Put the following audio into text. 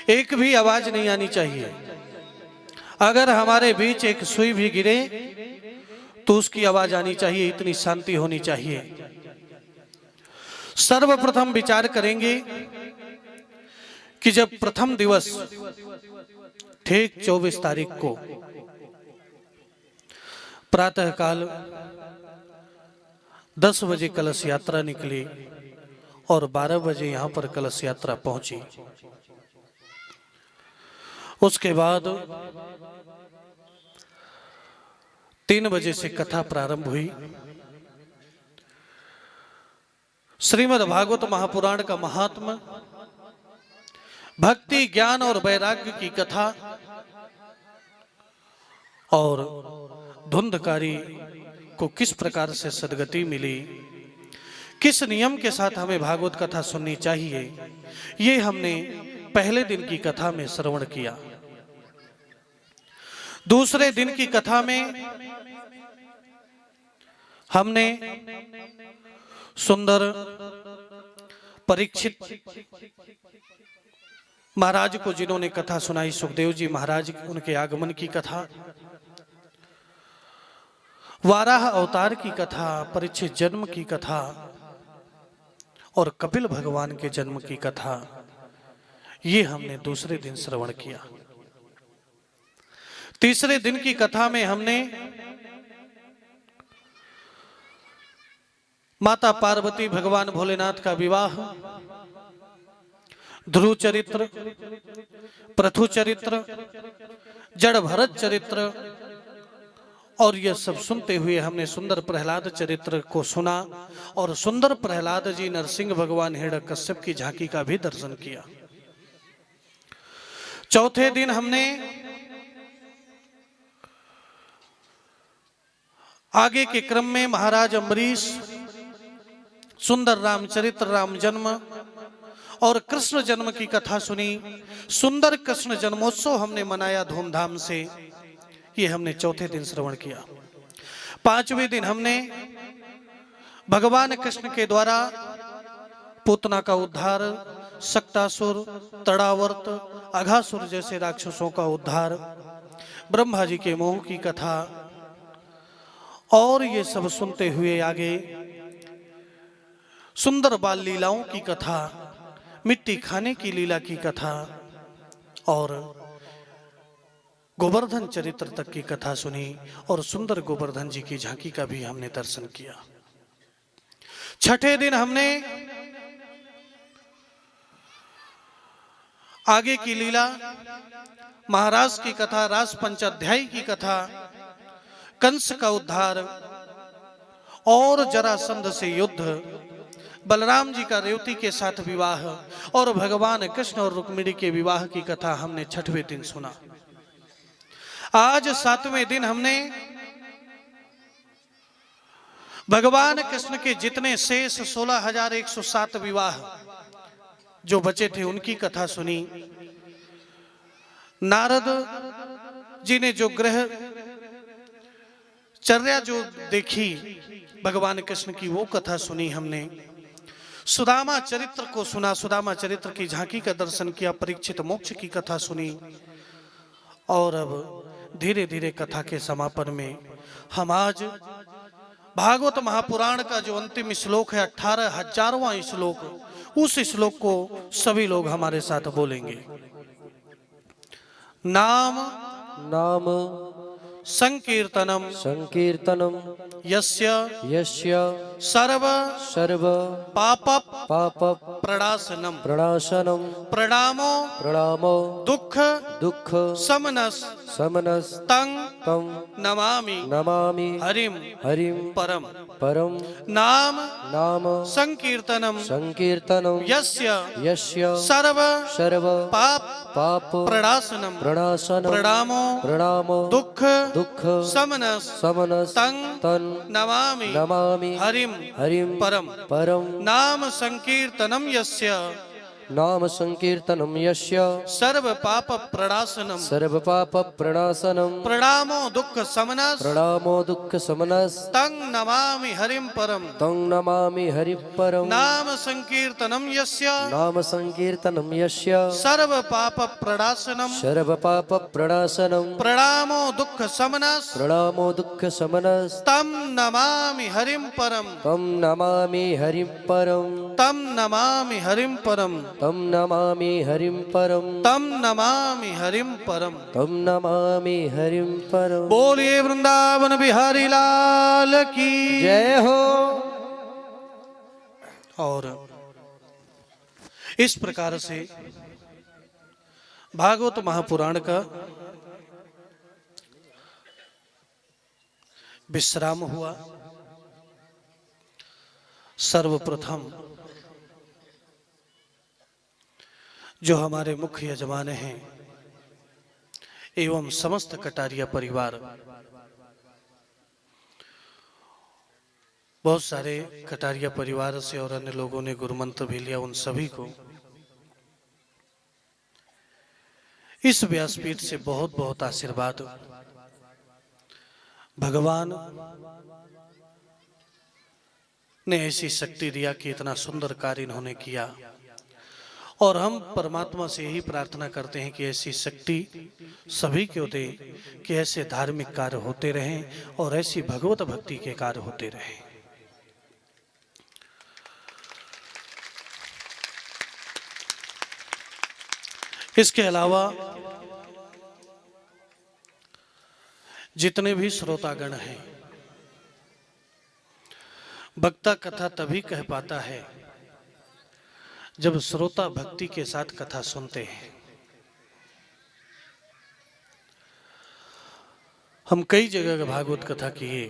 एक भी आवाज नहीं आनी चाहिए। अगर हमारे बीच एक सुई भी गिरे तो उसकी आवाज आनी चाहिए, इतनी शांति होनी चाहिए। सर्वप्रथम विचार करेंगे कि जब प्रथम दिवस ठीक 24 तारीख को प्रातःकाल 10 बजे कलश यात्रा निकली और 12 बजे यहां पर कलश यात्रा पहुंची। उसके बाद 3 बजे से कथा प्रारंभ हुई। श्रीमद् भागवत महापुराण का महात्मा, भक्ति, ज्ञान और वैराग्य की कथा और धुंधकारी को किस प्रकार से सद्गति मिली, किस नियम के साथ हमें भागवत कथा सुननी चाहिए, ये हमने पहले दिन की कथा में श्रवण किया। दूसरे दिन की कथा में हमने सुंदर परीक्षित महाराज को, जिन्होंने कथा सुनाई, सुखदेव जी महाराज, उनके आगमन की कथा, वाराह अवतार की कथा, परीक्षित जन्म की कथा और कपिल भगवान के जन्म की कथा, ये हमने दूसरे दिन श्रवण किया। तीसरे दिन की कथा में हमने माता पार्वती भगवान भोलेनाथ का विवाह, ध्रुव चरित्र, पृथु चरित्र, जड़ भरत चरित्र और यह सब सुनते हुए हमने सुंदर प्रहलाद चरित्र को सुना और सुंदर प्रहलाद जी नरसिंह भगवान हिरण्यकश्यप की झांकी का भी दर्शन किया। चौथे दिन हमने आगे के क्रम में महाराज अम्बरीश, सुंदर रामचरित्र, राम जन्म और कृष्ण जन्म की कथा सुनी। सुंदर कृष्ण जन्मोत्सव हमने मनाया धूमधाम से, ये हमने चौथे दिन श्रवण किया। पांचवें दिन हमने भगवान कृष्ण के द्वारा पूतना का उद्धार, सक्तासुर, तड़ावर्त, अघासुर जैसे राक्षसों का उद्धार, ब्रह्मा जी के मोह की कथा और ये सब सुनते हुए आगे सुंदर बाल लीलाओं की कथा, मिट्टी खाने की लीला की कथा और गोवर्धन चरित्र तक की कथा सुनी और सुंदर गोवर्धन जी की झांकी का भी हमने दर्शन किया। छठे दिन हमने आगे की लीला, महाराज की कथा, रास पंचाध्यायी की कथा, कंस का उद्धार और जरासंध से युद्ध, बलराम जी का रेवती के साथ विवाह और भगवान कृष्ण और रुक्मिणी के विवाह की कथा हमने छठवें दिन सुना। आज सातवें दिन हमने भगवान कृष्ण के जितने शेष 16,107 विवाह जो बचे थे उनकी कथा सुनी। नारद जी ने जो ग्रह चर्या जो देखी भगवान कृष्ण की, वो कथा सुनी हमने। सुदामा चरित्र को सुना, सुदामा चरित्र की झांकी का दर्शन किया, परीक्षित मोक्ष की कथा सुनी और अब धीरे धीरे कथा के समापन में हम आज भागवत महापुराण का जो अंतिम श्लोक है 18,000वां श्लोक, उस श्लोक को सभी लोग हमारे साथ बोलेंगे। नाम नाम संकीर्तनम संकीर्तनम यस्य यस्य सर्व सर्व पाप पाप प्रणाशनम प्रणाशनम प्रणामो प्रणामो दुख दुख समनस समनस तंग तम नमामि नमामि हरिम हरिम परम। परम। नाम नाम संकीर्तनम संकीर्तनम यस्य यस्य सर्व सर्व पाप पाप प्रणाशनम प्रणाशनम प्रणामो प्रणामो दुख दुख समनस समनस तंग तन नमामि नमामि हरिम हरिम परम। परम। नाम संकीर्तनम यस्य नाम संकीर्तनम यस्य सर्व पाप प्रणाशनम सर्व पाप प्रणाशनम प्रणामो दुख समनस प्रणामो दुख समनस तं नमामि हरिम परम। तं नमामि हरि परम। नाम संकीर्तनम यस्य नाम संकीर्तनम यस्य सर्व पाप प्रणाशनम सर्व पाप प्रणाशनम प्रणामो दुख समनस प्रणामो दुख समनस तं नमामि हरिम परम। तं नमामि हरि परम। तं नमामि हरिम परम। तं नमामि हरि परम। तं नमामि हरिम परम। तं नमामि हरि परम। बोलिए वृंदावन बिहारी लाल की जय हो। और इस प्रकार से भागवत महापुराण का विश्राम हुआ। सर्वप्रथम जो हमारे मुख्य यजमान हैं एवं समस्त कटारिया परिवार, बहुत सारे कटारिया परिवार से और अन्य लोगों ने गुरुमंत्र भी लिया, उन सभी को इस व्यासपीठ से बहुत बहुत आशीर्वाद। भगवान ने ऐसी शक्ति दिया कि इतना सुंदर कार्य इन्होंने किया, और हम परमात्मा से यही प्रार्थना करते हैं कि ऐसी शक्ति सभी को दे कि ऐसे धार्मिक कार्य होते रहें और ऐसी भगवत भक्ति के कार्य होते रहें। इसके अलावा जितने भी श्रोतागण हैं, वक्ता कथा तभी कह पाता है जब श्रोता भक्ति के साथ कथा सुनते हैं। हम कई जगह भागवत कथा किए,